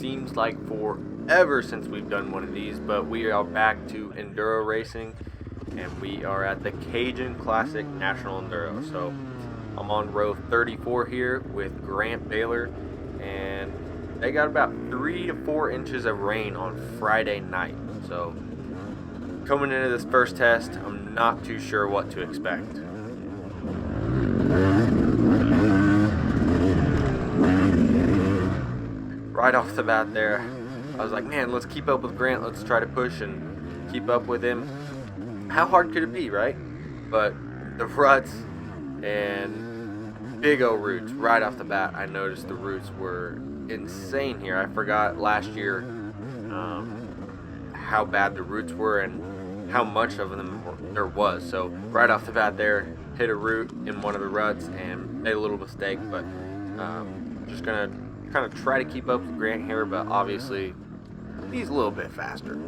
seems like forever since we've done one of these, but we are back to enduro racing, and we are at the Cajun Classic National Enduro. So I'm on row 34 here with Grant Baylor, and they got about 3 to 4 inches of rain on Friday night. So coming into this first test, I'm not too sure what to expect. Right off the bat there, I was like, man, let's keep up with Grant. Let's try to push and keep up with him. How hard could it be, right? But the ruts and big O roots, right off the bat, I noticed the roots were insane here. I forgot last year how bad the roots were and how much of them there was. So right off the bat there, hit a root in one of the ruts and made a little mistake, but just gonna kind of try to keep up with Grant here, but obviously he's a little bit faster.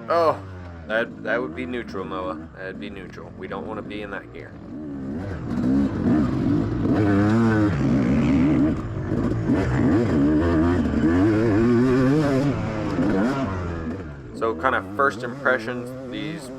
Oh, that would be neutral, Moa. That'd be neutral. We don't want to be in that gear. So kind of first impressions, these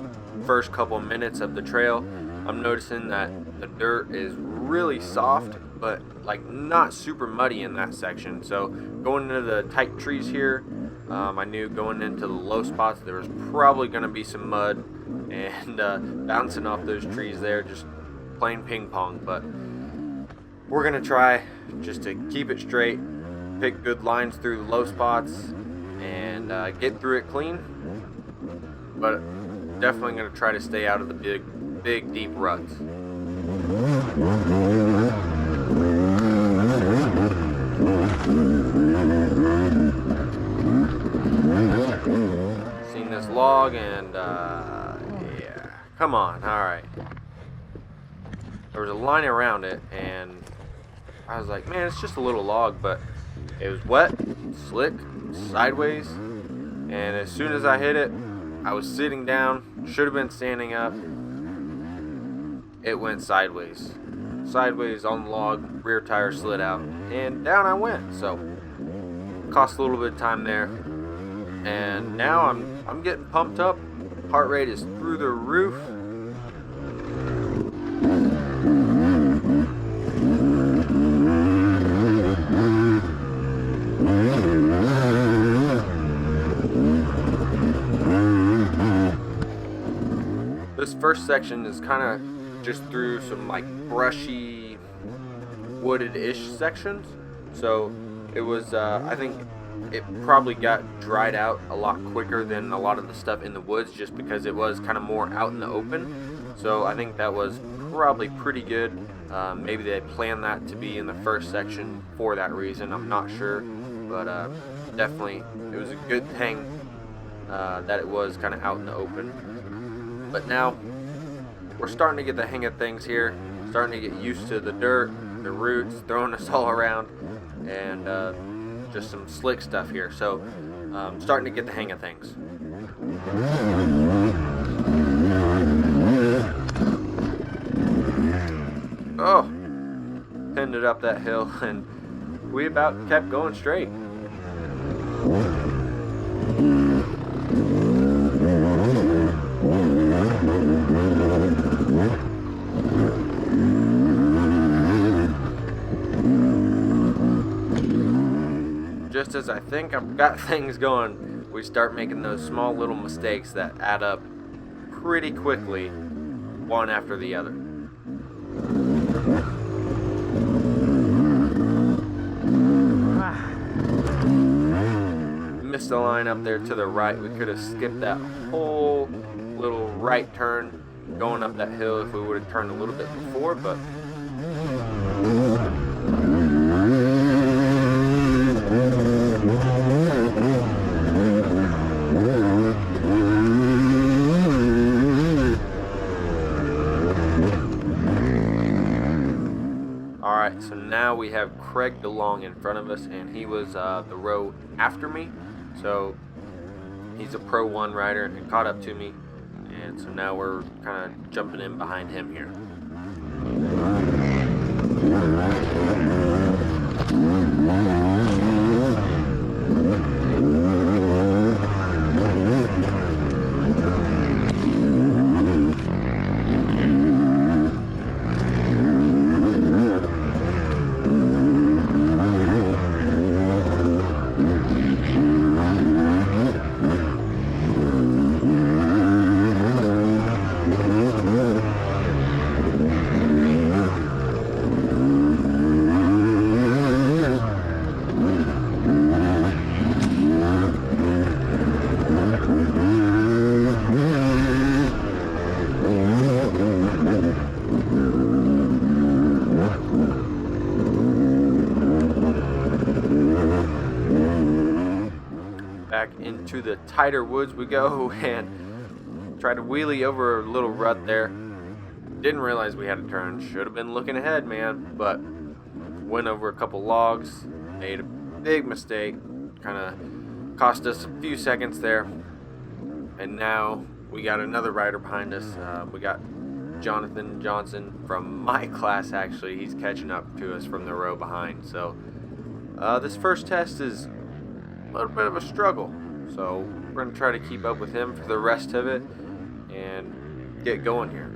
first couple minutes of the trail, I'm noticing that the dirt is really soft, but like not super muddy in that section. So going into the tight trees here, I knew going into the low spots there was probably going to be some mud and bouncing off those trees there, just playing ping pong. But we're going to try just to keep it straight, pick good lines through the low spots, and get through it clean. But definitely going to try to stay out of the big deep ruts. Seen this log and yeah, come on. All right, there was a line around it and I was like, man, it's just a little log, but it was wet, slick, sideways, and as soon as I hit it, I was sitting down, should have been standing up. It went sideways on the log, rear tire slid out, and down I went. So cost a little bit of time there, and now I'm getting pumped up. Heart rate is through the roof. This first section is kind of just through some like brushy, wooded-ish sections. So it was, I think it probably got dried out a lot quicker than a lot of the stuff in the woods, just because it was kind of more out in the open. So I think that was probably pretty good. Maybe they planned that to be in the first section for that reason. I'm not sure, but definitely it was a good thing that it was kind of out in the open. But now we're starting to get the hang of things here, starting to get used to the dirt, the roots throwing us all around, and just some slick stuff here. So starting to get the hang of things. Oh, pinned it up that hill, and we about kept going straight. Just as I think I've got things going, we start making those small little mistakes that add up pretty quickly, one after the other. Missed the line up there to the right. We could have skipped that whole little right turn going up that hill if we would have turned a little bit before, but Alright, so now we have Craig DeLong in front of us, and he was the row after me. So he's a Pro 1 rider and caught up to me, and so now we're kind of jumping in behind him here. Back into the tighter woods we go, and tried to wheelie over a little rut there. Didn't realize we had a turn. Should have been looking ahead, man. But went over a couple logs, made a big mistake, kind of cost us a few seconds there. And now we got another rider behind us. We got Jonathan Johnson from my class, actually. He's catching up to us from the row behind. So this first test is a little bit of a struggle, so we're going to try to keep up with him for the rest of it and get going here.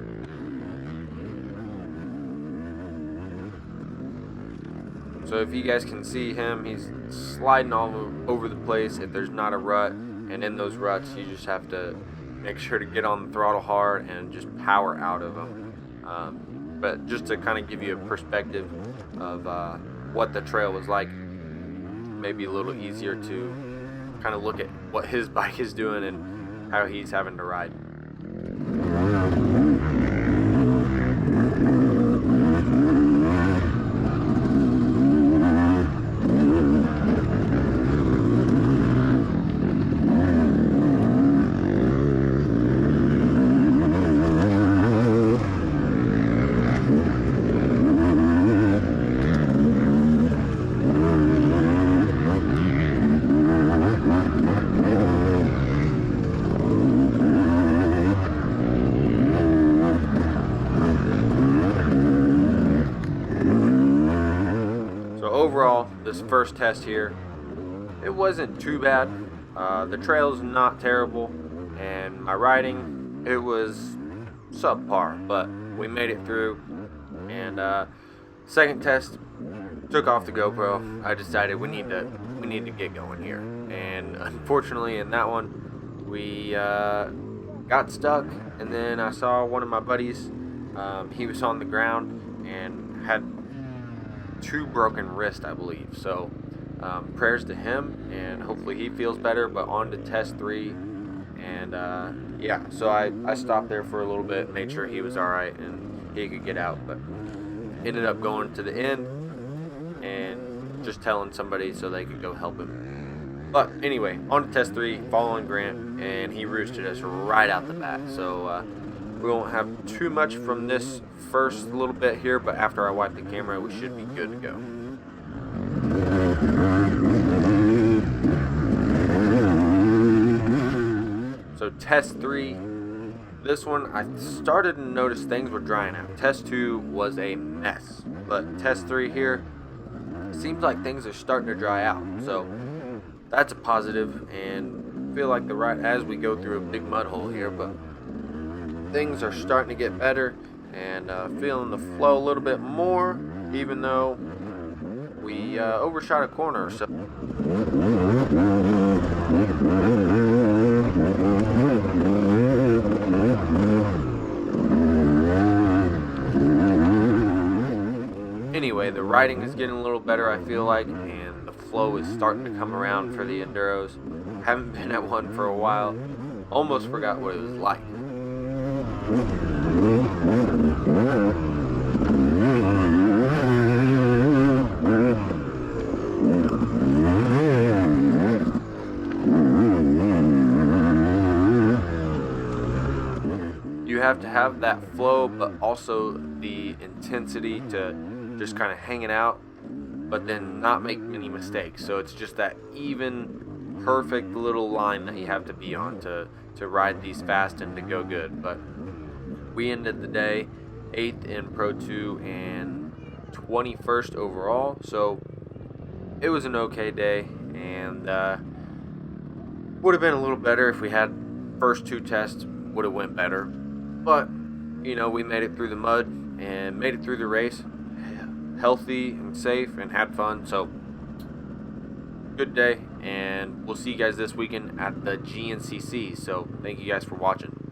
So if you guys can see him, he's sliding all over the place if there's not a rut, and in those ruts you just have to make sure to get on the throttle hard and just power out of them. But just to kind of give you a perspective of what the trail was like, maybe a little easier to kind of look at what his bike is doing and how he's having to ride. Overall, this first test here, it wasn't too bad. The trail's not terrible, and my riding, it was subpar, but we made it through. And second test, took off the GoPro. I decided we need to get going here, and unfortunately in that one we got stuck. And then I saw one of my buddies, he was on the ground and had 2 broken wrists, I believe. So prayers to him, and hopefully he feels better. But on to test 3, and yeah, so I stopped there for a little bit, made sure he was alright and he could get out, but ended up going to the end and just telling somebody so they could go help him. But anyway, on to test 3, following Grant, and he roosted us right out the bat. So we won't have too much from this first little bit here, but after I wipe the camera, we should be good to go. So test 3, this one I started to notice things were drying out. Test 2 was a mess, but test 3 here, seems like things are starting to dry out. So that's a positive, and I feel like as we go through a big mud hole here, but things are starting to get better, and feeling the flow a little bit more, even though we overshot a corner. So anyway, the riding is getting a little better, I feel like, and the flow is starting to come around for the enduros. Haven't been at one for a while. Almost forgot what it was like. You have to have that flow, but also the intensity to just kind of hanging out, but then not make many mistakes. So it's just that even, perfect little line that you have to be on to ride these fast and to go good. But we ended the day 8th in Pro 2 and 21st overall, so it was an okay day, and would have been a little better if we had first 2 tests, would have went better. But we made it through the mud and made it through the race healthy and safe and had fun. So good day, and we'll see you guys this weekend at the GNCC. So thank you guys for watching.